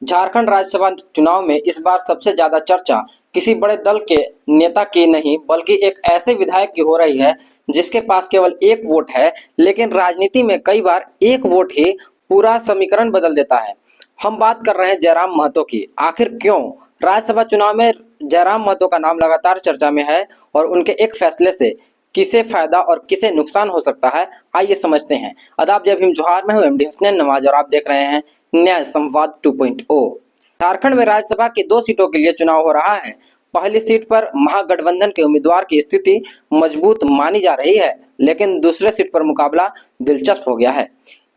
झारखंड राज्यसभा चुनाव में इस बार सबसे ज्यादा चर्चा किसी बड़े दल के नेता की नहीं बल्कि एक ऐसे विधायक की हो रही है जिसके पास केवल एक वोट है, लेकिन राजनीति में कई बार एक वोट ही पूरा समीकरण बदल देता है। हम बात कर रहे हैं जयराम महतो की। आखिर क्यों राज्यसभा चुनाव में जयराम महतो का नाम लगातार चर्चा में है और उनके एक फैसले से किसे फायदा और किसे नुकसान हो सकता है, आइए समझते हैं। आदाब, जय भीम, जोहार। मैं हूं एमडी हसनैन नवाज और आप देख रहे हैं न्याय संवाद 2.0। झारखंड में राज्यसभा की 2 सीटों के लिए चुनाव हो रहा है। पहली सीट पर महागठबंधन के उम्मीदवार की स्थिति मजबूत मानी जा रही है, लेकिन दूसरे सीट पर मुकाबला दिलचस्प हो गया है।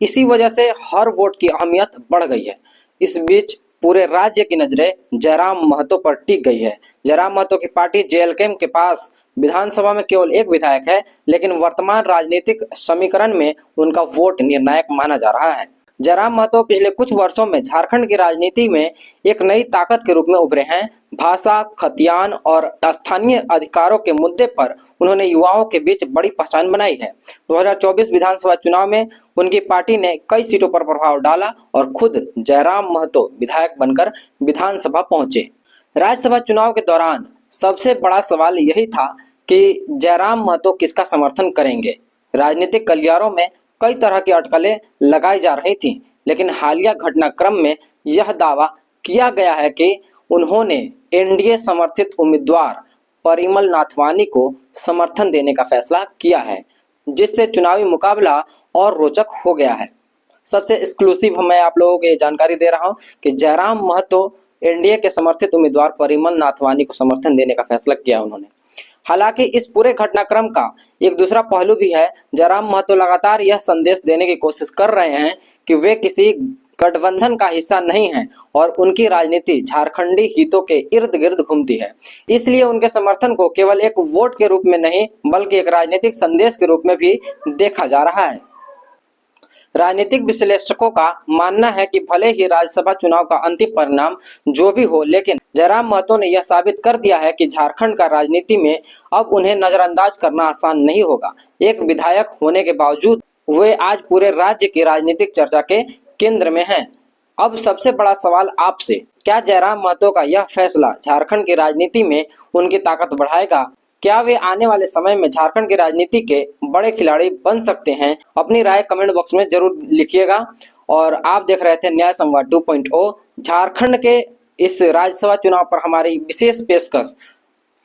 इसी वजह से हर वोट की अहमियत बढ़ गई है। इस बीच पूरे राज्य की नजरें जयराम महतो पर टिक गई है। जयराम महतो की पार्टी जेएलके के पास विधानसभा में केवल एक विधायक है, लेकिन वर्तमान राजनीतिक समीकरण में उनका वोट निर्णायक माना जा रहा है। जयराम महतो पिछले कुछ वर्षों में झारखंड की राजनीति में एक नई ताकत के रूप में उभरे हैं। भाषा, खतियान और स्थानीय अधिकारों के मुद्दे पर उन्होंने युवाओं के बीच बड़ी पहचान बनाई है। 2024 विधानसभा चुनाव में उनकी पार्टी ने कई सीटों पर प्रभाव डाला और खुद जयराम महतो विधायक बनकर विधानसभा पहुंचे। राज्यसभा चुनाव के दौरान सबसे बड़ा सवाल यही था कि जयराम महतो किसका समर्थन करेंगे। राजनीतिक गलियारों में कई तरह की अटकलें लगाई जा रही थीं, लेकिन हालिया घटनाक्रम में यह दावा किया गया है कि उन्होंने एनडीए समर्थित उम्मीदवार परिमल नाथवानी को समर्थन देने का फैसला किया है, जिससे चुनावी मुकाबला और रोचक हो गया है। सबसे एक्सक्लूसिव मैं आप लोगों को ये जानकारी दे रहा हूं कि जयराम महतो एनडीए के समर्थित उम्मीदवार परिमल नाथवानी को समर्थन देने का फैसला किया उन्होंने। हालांकि इस पूरे घटनाक्रम का एक दूसरा पहलू भी है। जयराम महतो लगातार यह संदेश देने की कोशिश कर रहे हैं कि वे किसी गठबंधन का हिस्सा नहीं हैं और उनकी राजनीति झारखंडी हितों के इर्द गिर्द घूमती है। इसलिए उनके समर्थन को केवल एक वोट के रूप में नहीं बल्कि एक राजनीतिक संदेश के रूप में भी देखा जा रहा है। राजनीतिक विश्लेषकों का मानना है कि भले ही राज्यसभा चुनाव का अंतिम परिणाम जो भी हो, लेकिन जयराम महतो ने यह साबित कर दिया है कि झारखंड का राजनीति में अब उन्हें नजरअंदाज करना आसान नहीं होगा। एक विधायक होने के बावजूद वे आज पूरे राज्य की राजनीतिक चर्चा के केंद्र में हैं। अब सबसे बड़ा सवाल आपसे, क्या जयराम महतो का यह फैसला झारखंड की राजनीति में उनकी ताकत बढ़ाएगा? क्या वे आने वाले समय में झारखंड की राजनीति के बड़े खिलाड़ी बन सकते हैं? अपनी राय कमेंट बॉक्स में जरूर लिखिएगा। और आप देख रहे थे न्याय संवाद 2.0। झारखंड के इस राज्यसभा चुनाव पर हमारी विशेष पेशकश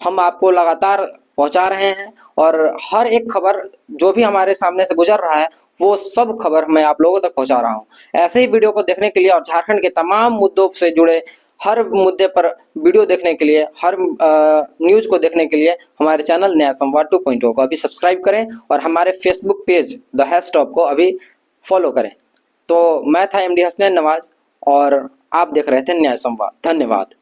हम आपको लगातार पहुंचा रहे हैं और हर एक खबर जो भी हमारे सामने से गुजर रहा है वो सब खबर मैं आप लोगों तक पहुंचा रहा हूं। ऐसे ही वीडियो को देखने के लिए और झारखंड के तमाम मुद्दों से जुड़े हर मुद्दे पर वीडियो देखने के लिए, हर न्यूज को देखने के लिए हमारे चैनल न्याय संवाद 2.0 को अभी सब्सक्राइब करें और हमारे फेसबुक पेज द हैशटॉप को अभी फॉलो करें। तो मैं था एमडी हसनैन नवाज और आप देख रहे थे न्याय संवाद। धन्यवाद।